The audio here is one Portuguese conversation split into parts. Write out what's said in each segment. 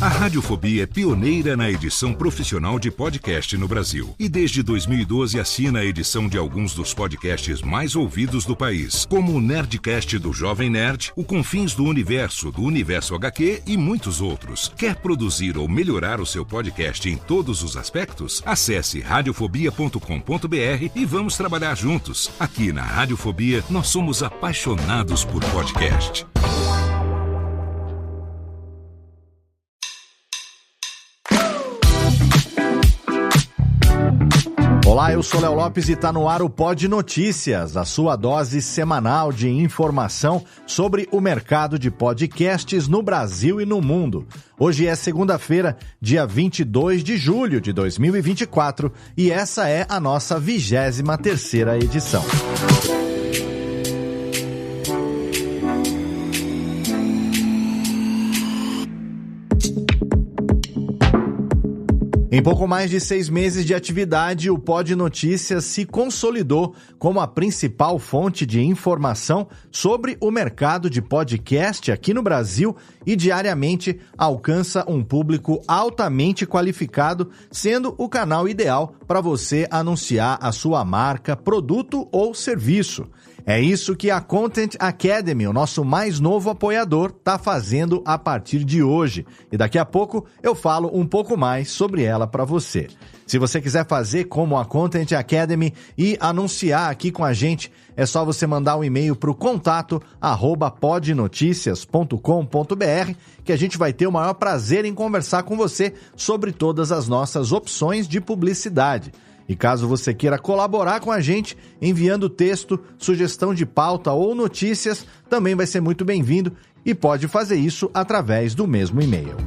A Radiofobia é pioneira na edição profissional de podcast no Brasil. E desde 2012 assina a edição de alguns dos podcasts mais ouvidos do país, como o Nerdcast do Jovem Nerd, o Confins do Universo HQ e muitos outros. Quer produzir ou melhorar o seu podcast em todos os aspectos? Acesse radiofobia.com.br e vamos trabalhar juntos. Aqui na Radiofobia, nós somos apaixonados por podcast. Olá, eu sou Léo Lopes e está no ar o Pod Notícias, a sua dose semanal de informação sobre o mercado de podcasts no Brasil e no mundo. Hoje é segunda-feira, dia 22 de julho de 2024 e essa é a nossa 23ª edição. Em pouco mais de 6 meses de atividade, o Pod Notícias se consolidou como a principal fonte de informação sobre o mercado de podcast aqui no Brasil e diariamente alcança um público altamente qualificado, sendo o canal ideal para você anunciar a sua marca, produto ou serviço. É isso que a Content Academy, o nosso mais novo apoiador, está fazendo a partir de hoje. E daqui a pouco eu falo um pouco mais sobre ela para você. Se você quiser fazer como a Content Academy e anunciar aqui com a gente, é só você mandar um e-mail para o contato@podnoticias.com.br que a gente vai ter o maior prazer em conversar com você sobre todas as nossas opções de publicidade. E caso você queira colaborar com a gente, enviando texto, sugestão de pauta ou notícias, também vai ser muito bem-vindo e pode fazer isso através do mesmo e-mail.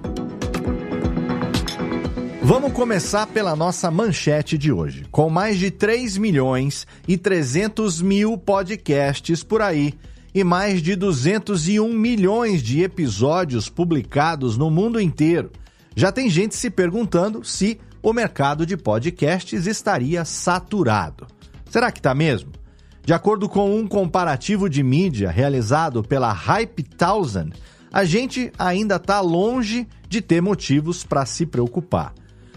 Vamos começar pela nossa manchete de hoje. Com mais de 3.300.000 podcasts por aí e mais de 201 milhões de episódios publicados no mundo inteiro, já tem gente se perguntando se o mercado de podcasts estaria saturado. Será que está mesmo? De acordo com um comparativo de mídia realizado pela Hype 1000, a gente ainda está longe de ter motivos para se preocupar.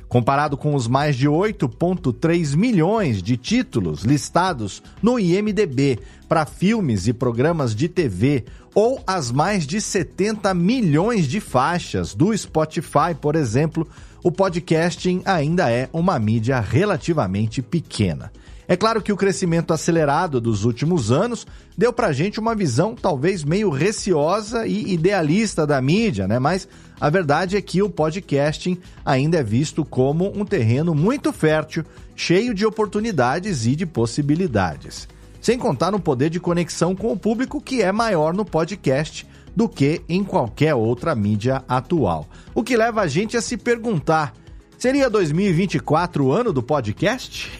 Comparado com os mais de 8,3 milhões de títulos listados no IMDb para filmes e programas de TV, ou as mais de 70 milhões de faixas do Spotify, por exemplo, o podcasting ainda é uma mídia relativamente pequena. É claro que o crescimento acelerado dos últimos anos deu pra gente uma visão talvez meio receosa e idealista da mídia, né? Mas a verdade é que o podcasting ainda é visto como um terreno muito fértil, cheio de oportunidades e de possibilidades. Sem contar no poder de conexão com o público que é maior no podcast do que em qualquer outra mídia atual. O que leva a gente a se perguntar: seria 2024 o ano do podcast?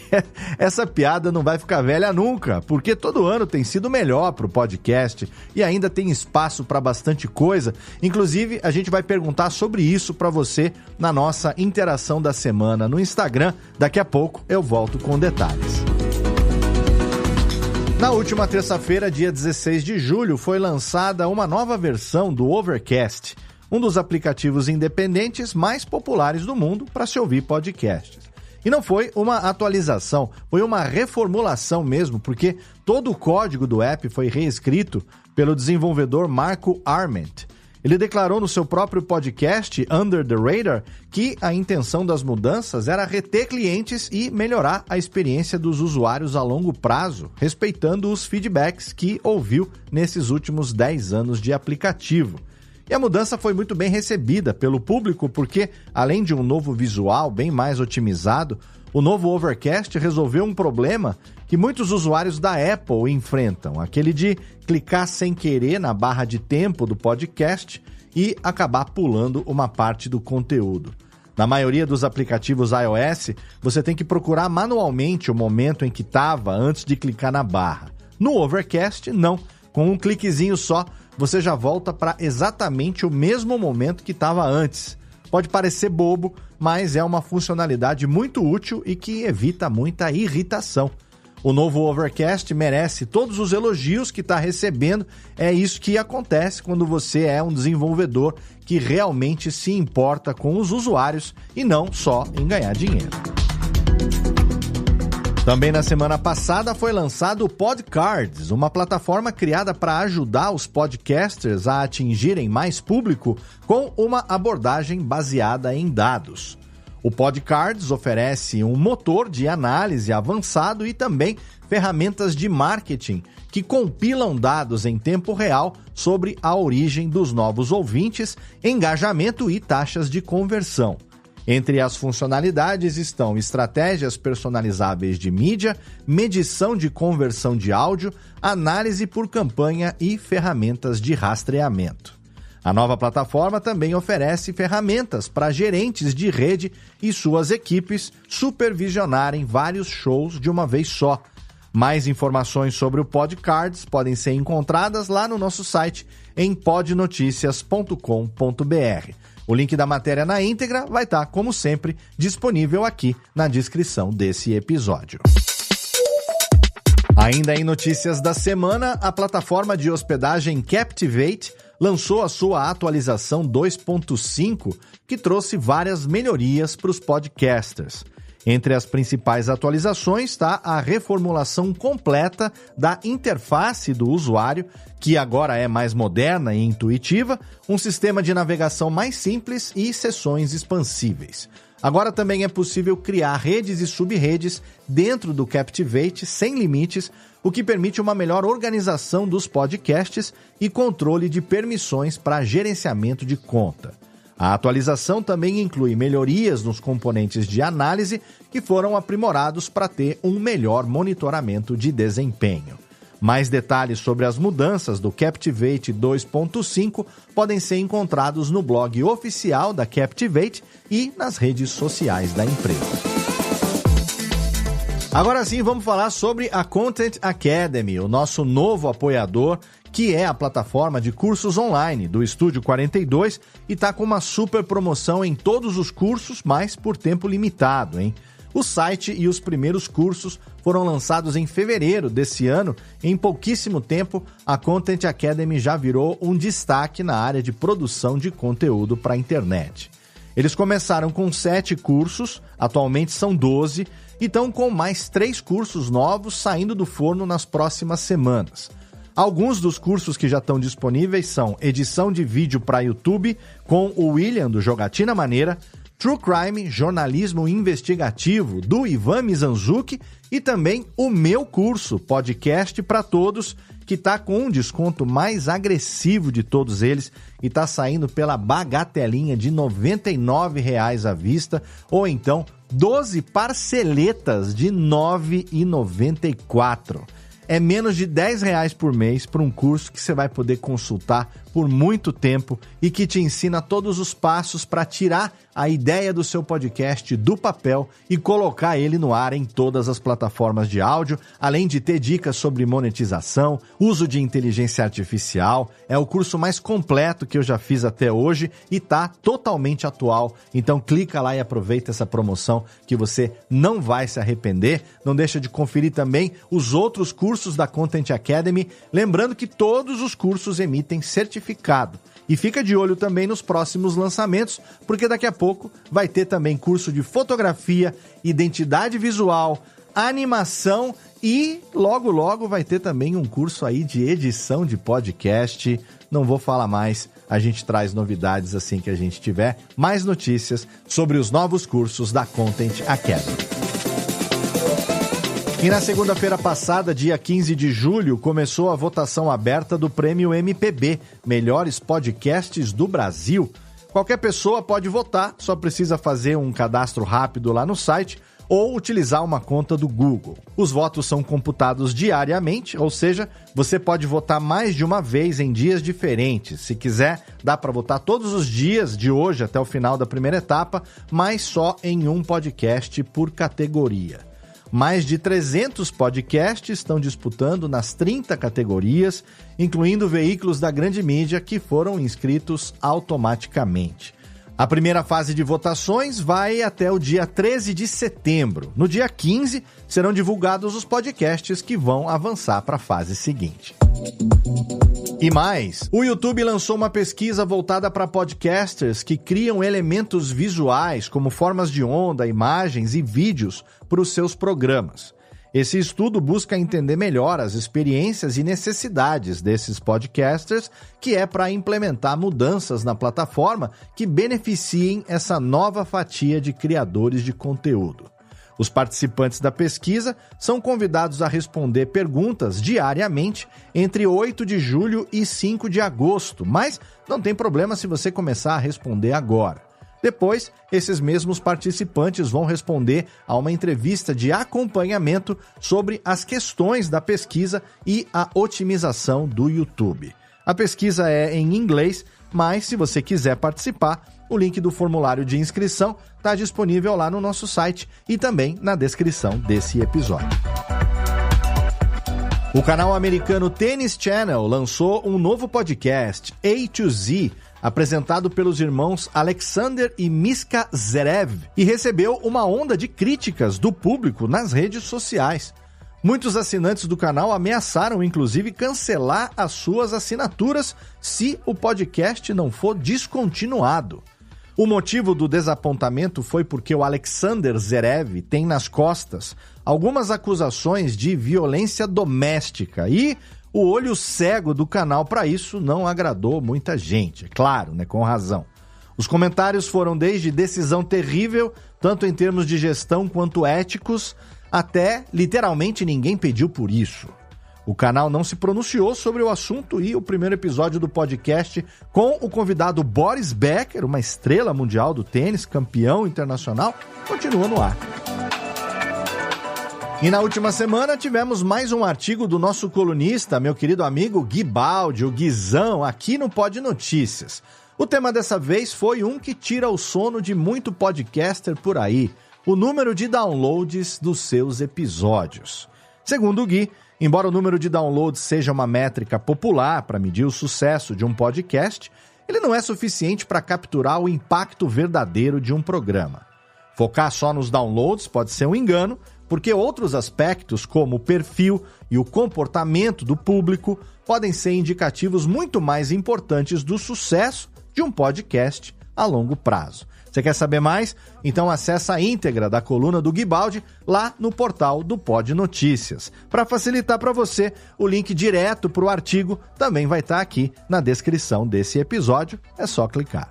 Essa piada não vai ficar velha nunca, porque todo ano tem sido melhor para o podcast e ainda tem espaço para bastante coisa. Inclusive, a gente vai perguntar sobre isso para você na nossa interação da semana no Instagram. Daqui a pouco eu volto com detalhes. Na última terça-feira, dia 16 de julho, foi lançada uma nova versão do Overcast, um dos aplicativos independentes mais populares do mundo para se ouvir podcasts. E não foi uma atualização, foi uma reformulação mesmo, porque todo o código do app foi reescrito pelo desenvolvedor Marco Arment. Ele declarou no seu próprio podcast, Under the Radar, que a intenção das mudanças era reter clientes e melhorar a experiência dos usuários a longo prazo, respeitando os feedbacks que ouviu nesses últimos 10 anos de aplicativo. E a mudança foi muito bem recebida pelo público porque, além de um novo visual bem mais otimizado, o novo Overcast resolveu um problema que muitos usuários da Apple enfrentam, aquele de clicar sem querer na barra de tempo do podcast e acabar pulando uma parte do conteúdo. Na maioria dos aplicativos iOS, você tem que procurar manualmente o momento em que estava antes de clicar na barra. No Overcast, não. Com um cliquezinho só, você já volta para exatamente o mesmo momento que estava antes. Pode parecer bobo, mas é uma funcionalidade muito útil e que evita muita irritação. O novo Overcast merece todos os elogios que está recebendo. É isso que acontece quando você é um desenvolvedor que realmente se importa com os usuários e não só em ganhar dinheiro. Também na semana passada foi lançado o Podcards, uma plataforma criada para ajudar os podcasters a atingirem mais público com uma abordagem baseada em dados. O Podcards oferece um motor de análise avançado e também ferramentas de marketing que compilam dados em tempo real sobre a origem dos novos ouvintes, engajamento e taxas de conversão. Entre as funcionalidades estão estratégias personalizáveis de mídia, medição de conversão de áudio, análise por campanha e ferramentas de rastreamento. A nova plataforma também oferece ferramentas para gerentes de rede e suas equipes supervisionarem vários shows de uma vez só. Mais informações sobre o Podcards podem ser encontradas lá no nosso site em podnoticias.com.br. O link da matéria na íntegra vai estar, como sempre, disponível aqui na descrição desse episódio. Ainda em notícias da semana, a plataforma de hospedagem Captivate lançou a sua atualização 2.5, que trouxe várias melhorias para os podcasters. Entre as principais atualizações está a reformulação completa da interface do usuário, que agora é mais moderna e intuitiva, um sistema de navegação mais simples e seções expansíveis. Agora também é possível criar redes e subredes dentro do Captivate sem limites, o que permite uma melhor organização dos podcasts e controle de permissões para gerenciamento de conta. A atualização também inclui melhorias nos componentes de análise que foram aprimorados para ter um melhor monitoramento de desempenho. Mais detalhes sobre as mudanças do Captivate 2.5 podem ser encontrados no blog oficial da Captivate e nas redes sociais da empresa. Agora sim, vamos falar sobre a Content Academy, o nosso novo apoiador, que é a plataforma de cursos online do Estúdio 42 e está com uma super promoção em todos os cursos, mas por tempo limitado, hein? O site e os primeiros cursos foram lançados em fevereiro desse ano. Em pouquíssimo tempo, a Content Academy já virou um destaque na área de produção de conteúdo para a internet. Eles começaram com 7 cursos, atualmente são 12, e estão com mais 3 cursos novos saindo do forno nas próximas semanas. Alguns dos cursos que já estão disponíveis são edição de vídeo para YouTube com o William do Jogatina Maneira, True Crime, jornalismo investigativo do Ivan Mizanzuki e também o meu curso, Podcast para Todos, que está com um desconto mais agressivo de todos eles e está saindo pela bagatelinha de R$ 99,00 à vista ou então 12 parceletas de R$ 9,94. É menos de R$10 por mês para um curso que você vai poder consultar por muito tempo e que te ensina todos os passos para tirar a ideia do seu podcast do papel e colocar ele no ar em todas as plataformas de áudio, além de ter dicas sobre monetização, uso de inteligência artificial. É o curso mais completo que eu já fiz até hoje e está totalmente atual. Então clica lá e aproveita essa promoção que você não vai se arrepender. Não deixa de conferir também os outros cursos da Content Academy, lembrando que todos os cursos emitem certificado. E fica de olho também nos próximos lançamentos, porque daqui a pouco vai ter também curso de fotografia, identidade visual, animação e logo vai ter também um curso aí de edição de podcast. Não vou falar mais, a gente traz novidades assim que a gente tiver mais notícias sobre os novos cursos da Content Academy. E na segunda-feira passada, dia 15 de julho, começou a votação aberta do Prêmio MPB, Melhores Podcasts do Brasil. Qualquer pessoa pode votar, só precisa fazer um cadastro rápido lá no site ou utilizar uma conta do Google. Os votos são computados diariamente, ou seja, você pode votar mais de uma vez em dias diferentes. Se quiser, dá para votar todos os dias de hoje até o final da primeira etapa, mas só em um podcast por categoria. Mais de 300 podcasts estão disputando nas 30 categorias, incluindo veículos da grande mídia que foram inscritos automaticamente. A primeira fase de votações vai até o dia 13 de setembro. No dia 15, serão divulgados os podcasts que vão avançar para a fase seguinte. E mais, o YouTube lançou uma pesquisa voltada para podcasters que criam elementos visuais, como formas de onda, imagens e vídeos para os seus programas. Esse estudo busca entender melhor as experiências e necessidades desses podcasters, que é para implementar mudanças na plataforma que beneficiem essa nova fatia de criadores de conteúdo. Os participantes da pesquisa são convidados a responder perguntas diariamente entre 8 de julho e 5 de agosto, mas não tem problema se você começar a responder agora. Depois, esses mesmos participantes vão responder a uma entrevista de acompanhamento sobre as questões da pesquisa e a otimização do YouTube. A pesquisa é em inglês, mas se você quiser participar, o link do formulário de inscrição está disponível lá no nosso site e também na descrição desse episódio. O canal americano Tennis Channel lançou um novo podcast, A to Z, apresentado pelos irmãos Alexander e Miska Zverev, e recebeu uma onda de críticas do público nas redes sociais. Muitos assinantes do canal ameaçaram, inclusive, cancelar as suas assinaturas se o podcast não for descontinuado. O motivo do desapontamento foi porque o Alexander Zverev tem nas costas algumas acusações de violência doméstica e o olho cego do canal para isso não agradou muita gente, é claro, né, com razão. Os comentários foram desde decisão terrível, tanto em termos de gestão quanto éticos, até literalmente ninguém pediu por isso. O canal não se pronunciou sobre o assunto e o primeiro episódio do podcast com o convidado Boris Becker, uma estrela mundial do tênis, campeão internacional, continua no ar. E na última semana tivemos mais um artigo do nosso colunista, meu querido amigo Gui Baldi, o Guizão, aqui no Pod Notícias. O tema dessa vez foi um que tira o sono de muito podcaster por aí, o número de downloads dos seus episódios. Segundo o Gui, embora o número de downloads seja uma métrica popular para medir o sucesso de um podcast, ele não é suficiente para capturar o impacto verdadeiro de um programa. Focar só nos downloads pode ser um engano, porque outros aspectos, como o perfil e o comportamento do público, podem ser indicativos muito mais importantes do sucesso de um podcast a longo prazo. Você quer saber mais? Então acesse a íntegra da coluna do Gui Baldi lá no portal do Pod Notícias. Para facilitar para você, o link direto para o artigo também vai estar aqui na descrição desse episódio. É só clicar.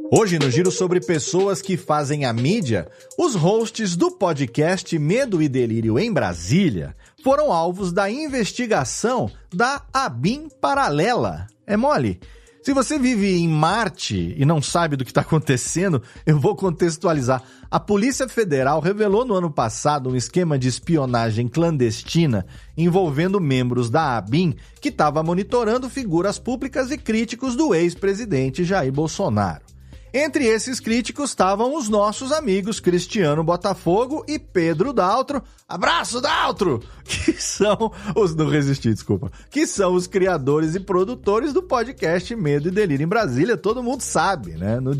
Hoje, no giro sobre pessoas que fazem a mídia, os hosts do podcast Medo e Delírio em Brasília foram alvos da investigação da ABIN Paralela. É mole? Se você vive em Marte e não sabe do que está acontecendo, eu vou contextualizar. A Polícia Federal revelou no ano passado um esquema de espionagem clandestina envolvendo membros da ABIN que estava monitorando figuras públicas e críticos do ex-presidente Jair Bolsonaro. Entre esses críticos estavam os nossos amigos Cristiano Botafogo e Pedro Daltro. Abraço, Daltro! Que são os criadores e produtores do podcast Medo e Delírio em Brasília. Todo mundo sabe, né? No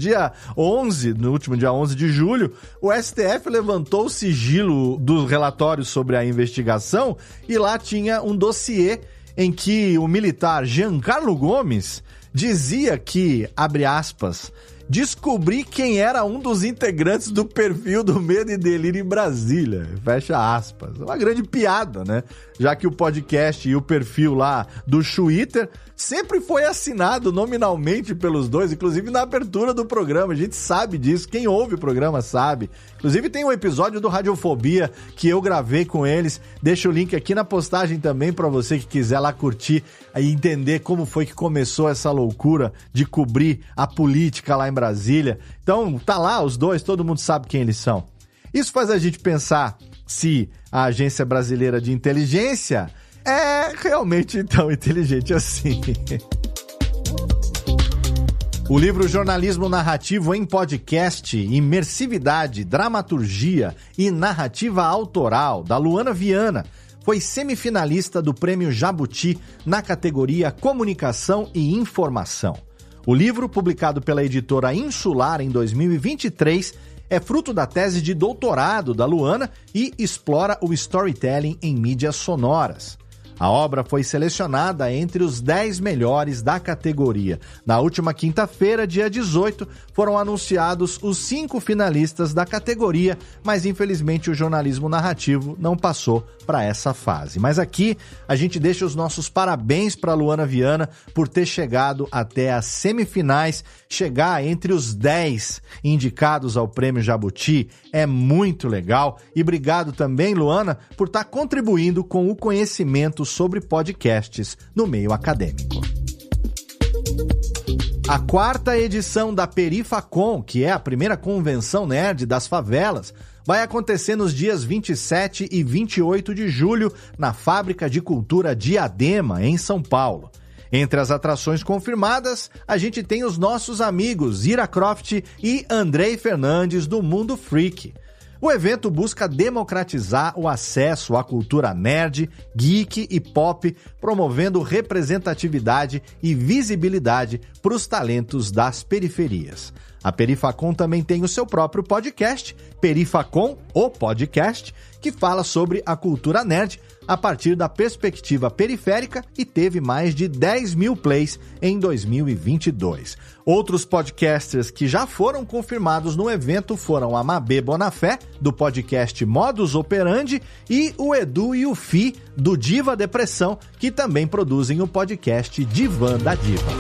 último dia 11 de julho, o STF levantou o sigilo dos relatórios sobre a investigação e lá tinha um dossiê em que o militar Giancarlo Gomes dizia que, abre aspas, descobri quem era um dos integrantes do perfil do Medo e Delírio em Brasília. Fecha aspas. Uma grande piada, né? Já que o podcast e o perfil lá do Twitter sempre foi assinado nominalmente pelos dois, inclusive na abertura do programa. A gente sabe disso. Quem ouve o programa sabe. Inclusive tem um episódio do Radiofobia que eu gravei com eles. Deixa o link aqui na postagem também para você que quiser lá curtir e entender como foi que começou essa loucura de cobrir a política lá em Brasília. Então, tá lá os dois, todo mundo sabe quem eles são. Isso faz a gente pensar se a Agência Brasileira de Inteligência é realmente tão inteligente assim. O livro Jornalismo Narrativo em Podcast, Imersividade, Dramaturgia e Narrativa Autoral, da Luana Viana, foi semifinalista do Prêmio Jabuti na categoria Comunicação e Informação. O livro, publicado pela editora Insular em 2023, é fruto da tese de doutorado da Luana e explora o storytelling em mídias sonoras. A obra foi selecionada entre os 10 melhores da categoria. Na última quinta-feira, dia 18, foram anunciados os 5 finalistas da categoria, mas infelizmente o jornalismo narrativo não passou para essa fase. Mas aqui a gente deixa os nossos parabéns para a Luana Viana por ter chegado até as semifinais, chegar entre os 10 indicados ao Prêmio Jabuti é muito legal. E obrigado também, Luana, por estar contribuindo com o conhecimento sobre podcasts no meio acadêmico. A 4ª edição da Perifacon, que é a primeira convenção nerd das favelas, vai acontecer nos dias 27 e 28 de julho na Fábrica de Cultura Diadema, em São Paulo. Entre as atrações confirmadas, a gente tem os nossos amigos Ira Croft e Andrei Fernandes do Mundo Freak. O evento busca democratizar o acesso à cultura nerd, geek e pop, promovendo representatividade e visibilidade para os talentos das periferias. A Perifacon também tem o seu próprio podcast, Perifacon, o podcast, que fala sobre a cultura nerd a partir da perspectiva periférica e teve mais de 10 mil plays em 2022. Outros podcasters que já foram confirmados no evento foram a Mabê Bonafé, do podcast Modus Operandi, e o Edu e o Fi, do Diva Depressão, que também produzem o podcast Divã da Diva.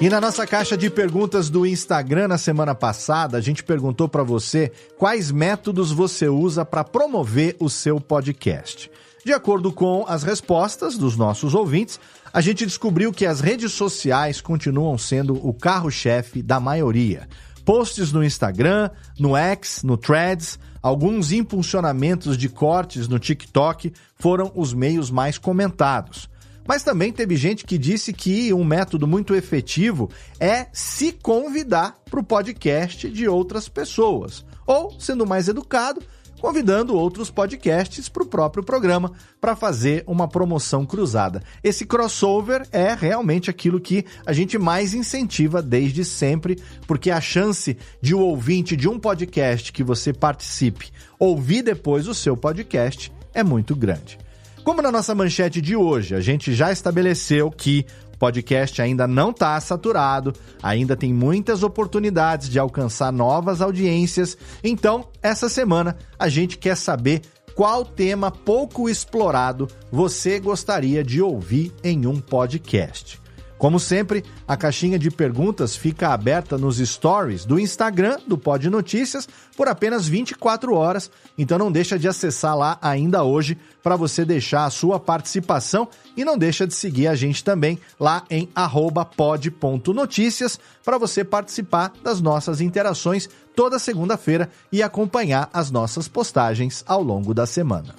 E na nossa caixa de perguntas do Instagram na semana passada, a gente perguntou para você quais métodos você usa para promover o seu podcast. De acordo com as respostas dos nossos ouvintes, a gente descobriu que as redes sociais continuam sendo o carro-chefe da maioria. Posts no Instagram, no X, no Threads, alguns impulsionamentos de cortes no TikTok foram os meios mais comentados. Mas também teve gente que disse que um método muito efetivo é se convidar para o podcast de outras pessoas. Ou, sendo mais educado, convidando outros podcasts para o próprio programa para fazer uma promoção cruzada. Esse crossover é realmente aquilo que a gente mais incentiva desde sempre, porque a chance de o ouvinte de um podcast que você participe ouvir depois o seu podcast é muito grande. Como na nossa manchete de hoje, a gente já estabeleceu que o podcast ainda não está saturado, ainda tem muitas oportunidades de alcançar novas audiências, então, essa semana, a gente quer saber qual tema pouco explorado você gostaria de ouvir em um podcast. Como sempre, a caixinha de perguntas fica aberta nos stories do Instagram do Pod Notícias por apenas 24 horas, então não deixa de acessar lá ainda hoje para você deixar a sua participação e não deixa de seguir a gente também lá em @pod.noticias para você participar das nossas interações toda segunda-feira e acompanhar as nossas postagens ao longo da semana.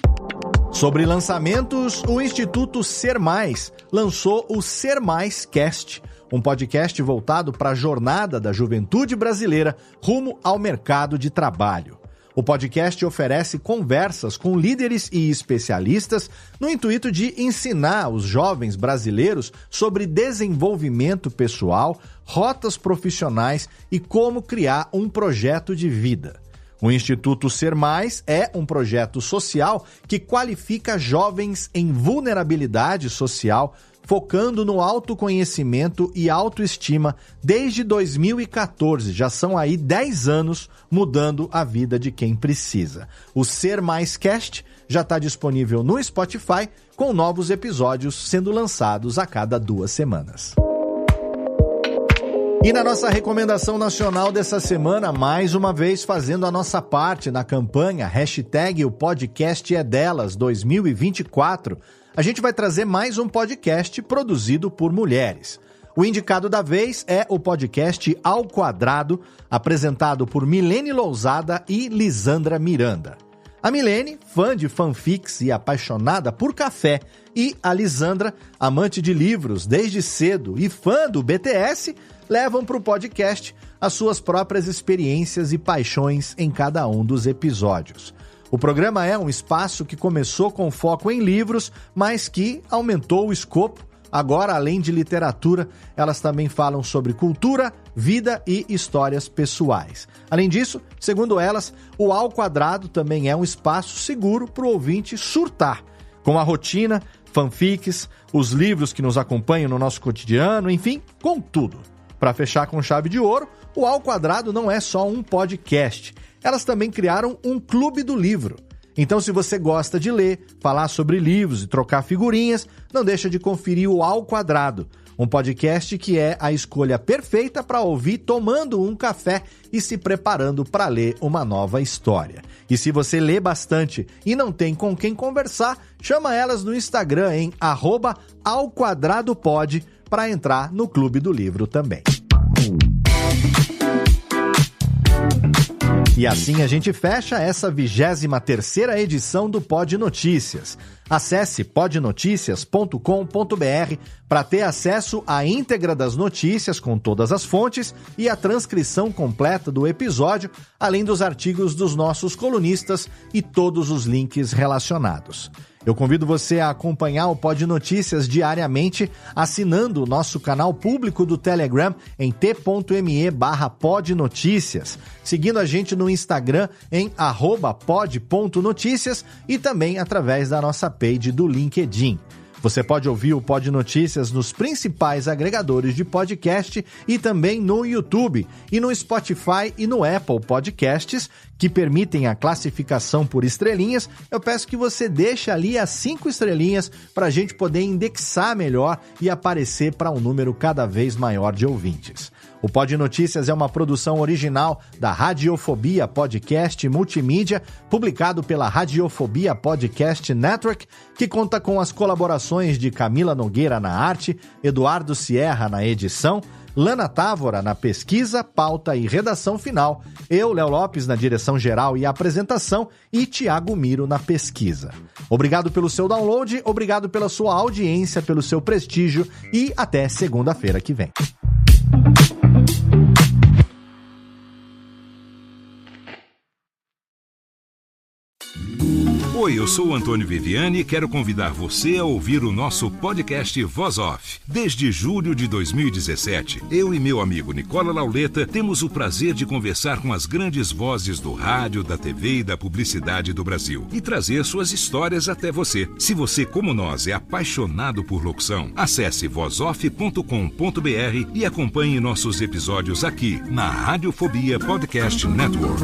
Sobre lançamentos, o Instituto Ser Mais lançou o Ser Mais Cast, um podcast voltado para a jornada da juventude brasileira rumo ao mercado de trabalho. O podcast oferece conversas com líderes e especialistas no intuito de ensinar os jovens brasileiros sobre desenvolvimento pessoal, rotas profissionais e como criar um projeto de vida. O Instituto Ser Mais é um projeto social que qualifica jovens em vulnerabilidade social, focando no autoconhecimento e autoestima desde 2014. Já são aí 10 anos mudando a vida de quem precisa. O Ser Mais Cast já está disponível no Spotify, com novos episódios sendo lançados a cada 2 semanas. E na nossa recomendação nacional dessa semana, mais uma vez fazendo a nossa parte na campanha #O Podcast é Delas 2024, a gente vai trazer mais um podcast produzido por mulheres. O indicado da vez é o podcast Ao Quadrado, apresentado por Milene Lousada e Lisandra Miranda. A Milene, fã de fanfics e apaixonada por café, e a Lisandra, amante de livros desde cedo e fã do BTS, levam para o podcast as suas próprias experiências e paixões em cada um dos episódios. O programa é um espaço que começou com foco em livros, mas que aumentou o escopo Agora, além de literatura, elas também falam sobre cultura, vida e histórias pessoais. Além disso, segundo elas, o Ao Quadrado também é um espaço seguro para o ouvinte surtar, com a rotina, fanfics, os livros que nos acompanham no nosso cotidiano, enfim, com tudo. Para fechar com chave de ouro, o Ao Quadrado não é só um podcast. Elas também criaram um clube do livro. Então, se você gosta de ler, falar sobre livros e trocar figurinhas, não deixa de conferir o Ao Quadrado, um podcast que é a escolha perfeita para ouvir tomando um café e se preparando para ler uma nova história. E se você lê bastante e não tem com quem conversar, chama elas no Instagram em @aoquadradopod para entrar no Clube do Livro também. E assim a gente fecha essa 23ª edição do Pod Notícias. Acesse podnoticias.com.br para ter acesso à íntegra das notícias com todas as fontes e a transcrição completa do episódio, além dos artigos dos nossos colunistas e todos os links relacionados. Eu convido você a acompanhar o Pod Notícias diariamente assinando o nosso canal público do Telegram em t.me/podnoticias, seguindo a gente no Instagram em @pod.noticias e também através da nossa page do LinkedIn. Você pode ouvir o Pod Notícias nos principais agregadores de podcast e também no YouTube e no Spotify e no Apple Podcasts, que permitem a classificação por estrelinhas. Eu peço que você deixe ali as 5 estrelinhas para a gente poder indexar melhor e aparecer para um número cada vez maior de ouvintes. O Pod Notícias é uma produção original da Radiofobia Podcast Multimídia, publicado pela Radiofobia Podcast Network, que conta com as colaborações de Camila Nogueira na arte, Eduardo Sierra na edição, Lana Távora na pesquisa, pauta e redação final, eu, Léo Lopes, na direção geral e apresentação e Thiago Miro na pesquisa. Obrigado pelo seu download, obrigado pela sua audiência, pelo seu prestígio e até segunda-feira que vem. Oi, eu sou o Antônio Viviani e quero convidar você a ouvir o nosso podcast Voz Off. Desde julho de 2017, eu e meu amigo Nicola Lauleta temos o prazer de conversar com as grandes vozes do rádio, da TV e da publicidade do Brasil e trazer suas histórias até você. Se você, como nós, é apaixonado por locução, acesse vozoff.com.br e acompanhe nossos episódios aqui na Radiofobia Podcast Network.